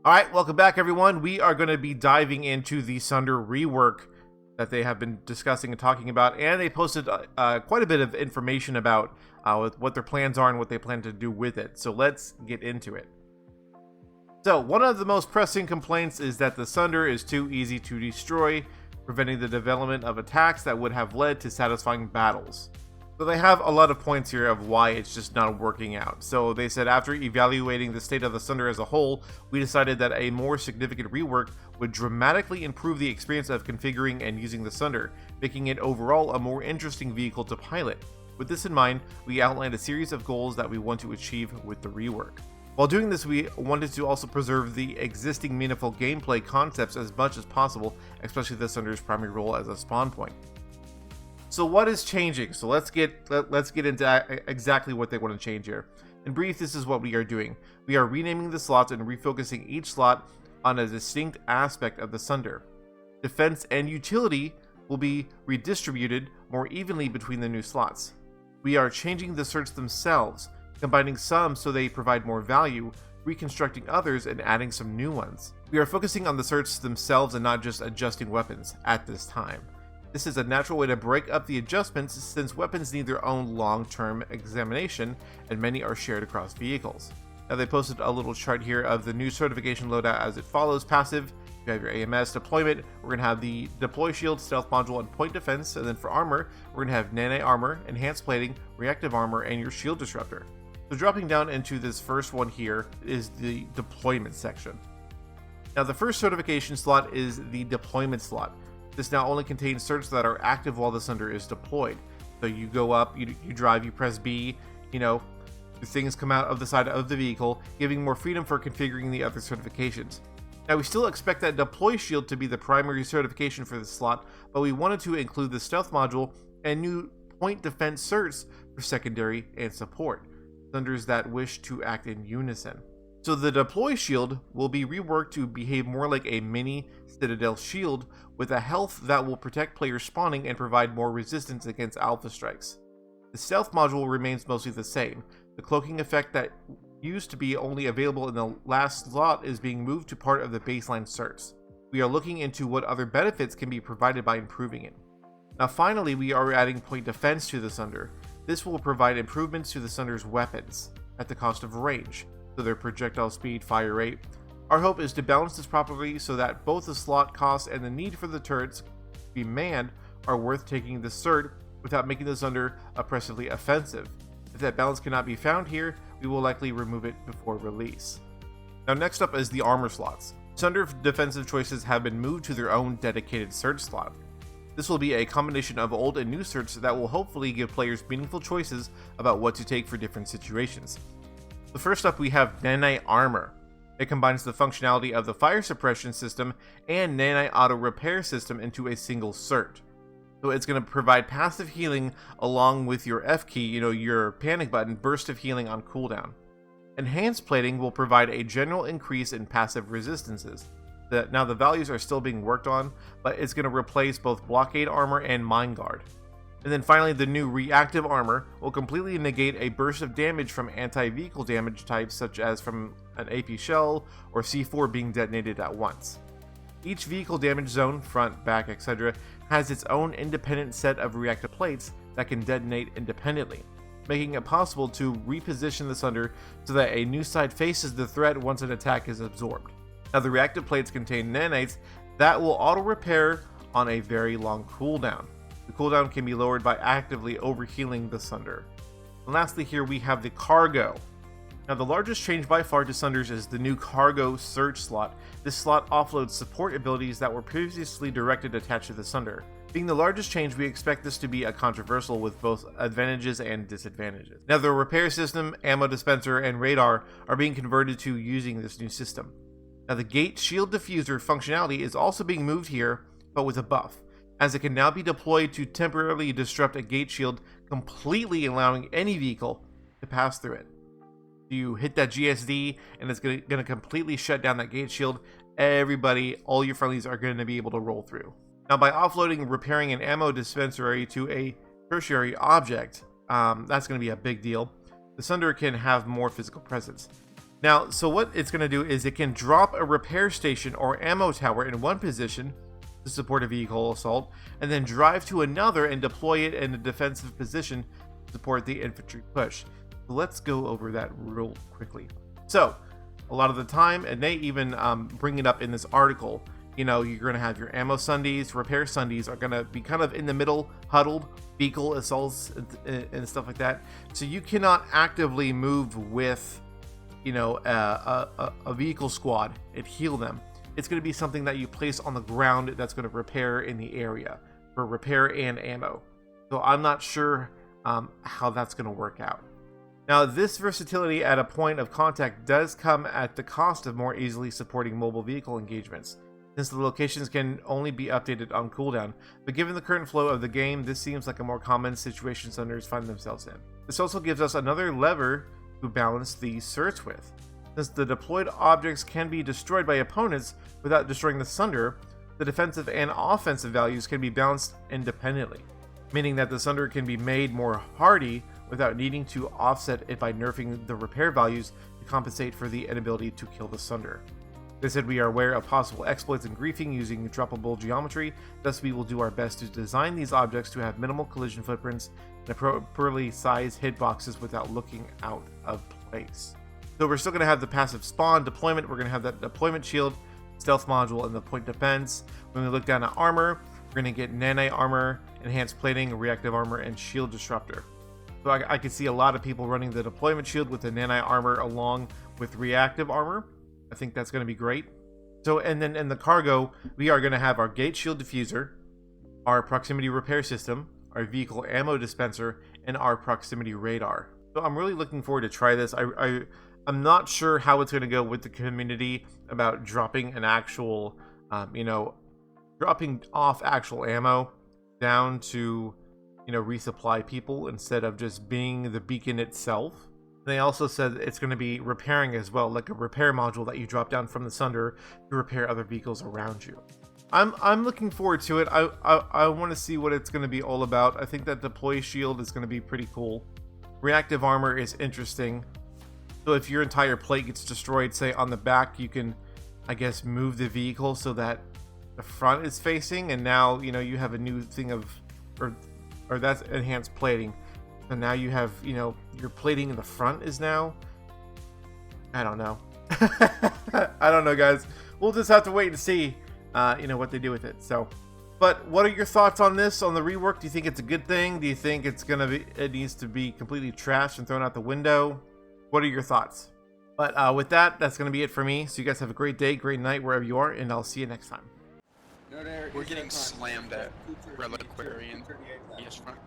Alright, welcome back everyone. We are going to be diving into the Sunderer rework that they have been discussing and talking about, and they posted quite a bit of information about what their plans are and what they plan to do with it. So let's get into it. So one of the most pressing complaints is that the Sunderer is too easy to destroy, preventing the development of attacks that would have led to satisfying battles. So they have a lot of points here of why it's just not working out. So they said after evaluating the state of the Sunderer as a whole, we decided that a more significant rework would dramatically improve the experience of configuring and using the Sunderer, making it overall a more interesting vehicle to pilot. With this in mind, we outlined a series of goals that we want to achieve with the rework. While doing this, we wanted to also preserve the existing meaningful gameplay concepts as much as possible, especially the Sunderer's primary role as a spawn point. So what is changing? So let's get into exactly what they want to change here. In brief, this is what we are doing. We are renaming the slots and refocusing each slot on a distinct aspect of the Sunderer. Defense and utility will be redistributed more evenly between the new slots. We are changing the certs themselves, combining some so they provide more value, reconstructing others, and adding some new ones. We are focusing on the certs themselves and not just adjusting weapons at this time. This is a natural way to break up the adjustments since weapons need their own long-term examination and many are shared across vehicles. Now they posted a little chart here of the new certification loadout as it follows. Passive, you have your AMS deployment, we're going to have the deploy shield, stealth module, and point defense, and then for armor, we're going to have nano armor, enhanced plating, reactive armor, and your shield disruptor. So dropping down into this first one here is the deployment section. Now the first certification slot is the deployment slot. This now only contains certs that are active while the Sunderer is deployed. So you go up, you drive, you press B, things come out of the side of the vehicle, giving more freedom for configuring the other certifications. Now we still expect that deploy shield to be the primary certification for this slot, but we wanted to include the stealth module and new point defense certs for secondary and support, Sunderers that wish to act in unison. So the deploy shield will be reworked to behave more like a mini Citadel shield with a health that will protect players spawning and provide more resistance against alpha strikes. The stealth module remains mostly the same. The cloaking effect that used to be only available in the last slot is being moved to part of the baseline certs. We are looking into what other benefits can be provided by improving it. Now finally, we are adding point defense to the Sunderer. This will provide improvements to the Sunderer's weapons at the cost of range, so their projectile speed, fire rate. Our hope is to balance this properly so that both the slot cost and the need for the turrets to be manned are worth taking the cert without making the Sunderer oppressively offensive. If that balance cannot be found here, we will likely remove it before release. Now next up is the armor slots. Sunderer defensive choices have been moved to their own dedicated cert slot. This will be a combination of old and new certs that will hopefully give players meaningful choices about what to take for different situations. So first up we have Nanite Armor. It combines the functionality of the fire suppression system and Nanite auto repair system into a single cert. So it's going to provide passive healing along with your F key, your panic button, burst of healing on cooldown. Enhanced plating will provide a general increase in passive resistances. Now the values are still being worked on, but it's going to replace both blockade armor and mine guard. And then finally, the new reactive armor will completely negate a burst of damage from anti-vehicle damage types such as from an AP shell or C4 being detonated at once. Each vehicle damage zone, front, back, etc., has its own independent set of reactive plates that can detonate independently, making it possible to reposition the Sunderer so that a new side faces the threat once an attack is absorbed. Now the reactive plates contain nanites that will auto-repair on a very long cooldown. The cooldown can be lowered by actively overhealing the Sunderer. And lastly here we have the cargo. Now the largest change by far to Sunderers is the new cargo surge slot. This slot offloads support abilities that were previously directed attached to the Sunderer. Being the largest change, we expect this to be a controversial with both advantages and disadvantages. Now the repair system, ammo dispenser, and radar are being converted to using this new system. Now the gate shield diffuser functionality is also being moved here, but with a buff, as it can now be deployed to temporarily disrupt a gate shield, completely allowing any vehicle to pass through it. You hit that GSD and it's going to completely shut down that gate shield. Everybody, all your friendlies are going to be able to roll through. Now by offloading, repairing an ammo dispensary to a tertiary object, that's going to be a big deal. The Sunderer can have more physical presence. Now, so what it's going to do is it can drop a repair station or ammo tower in one position to support a vehicle assault, and then drive to another and deploy it in a defensive position to support the infantry push. So let's go over that real quickly. So, a lot of the time, and they even bring it up in this article, you know, you're going to have your ammo Sundies, repair Sundies are going to be kind of in the middle, huddled, vehicle assaults and stuff like that. So you cannot actively move with, you know, a vehicle squad and heal them. It's going to be something that you place on the ground that's going to repair in the area for repair and ammo. So I'm not sure how that's going to work out. Now, this versatility at a point of contact does come at the cost of more easily supporting mobile vehicle engagements, since the locations can only be updated on cooldown. But given the current flow of the game, this seems like a more common situation Sunderers find themselves in. This also gives us another lever to balance the search with. Since the deployed objects can be destroyed by opponents without destroying the Sunderer, the defensive and offensive values can be balanced independently, meaning that the Sunderer can be made more hardy without needing to offset it by nerfing the repair values to compensate for the inability to kill the Sunderer. They said we are aware of possible exploits and griefing using droppable geometry, thus we will do our best to design these objects to have minimal collision footprints and appropriately sized hitboxes without looking out of place. So we're still going to have the passive spawn deployment, we're going to have that deployment shield, stealth module, and the point defense. When we look down at armor, we're going to get nanite armor, enhanced plating, reactive armor, and shield disruptor. So I can see a lot of people running the deployment shield with the nanite armor along with reactive armor. I think that's going to be great. So, and then in the cargo, we are going to have our gate shield diffuser, our proximity repair system, our vehicle ammo dispenser, and our proximity radar. So I'm really looking forward to try this. I'm not sure how it's going to go with the community about dropping an actual, dropping off actual ammo down to, resupply people instead of just being the beacon itself. They also said it's going to be repairing as well, like a repair module that you drop down from the Sunderer to repair other vehicles around you. I'm looking forward to it. I want to see what it's going to be all about. I think that deploy shield is going to be pretty cool. Reactive armor is interesting. So if your entire plate gets destroyed, say on the back, you can, I guess, move the vehicle so that the front is facing, and now you have a new thing of, or that's enhanced plating. So now you have, your plating in the front is now, I don't know. I don't know, guys. We'll just have to wait and see, what they do with it. So, but what are your thoughts on this, on the rework? Do you think it's a good thing? Do you think it needs to be completely trashed and thrown out the window? What are your thoughts? But with that, that's going to be it for me. So you guys have a great day, great night, wherever you are, and I'll see you next time. We're getting slammed at Reliquary and ES front.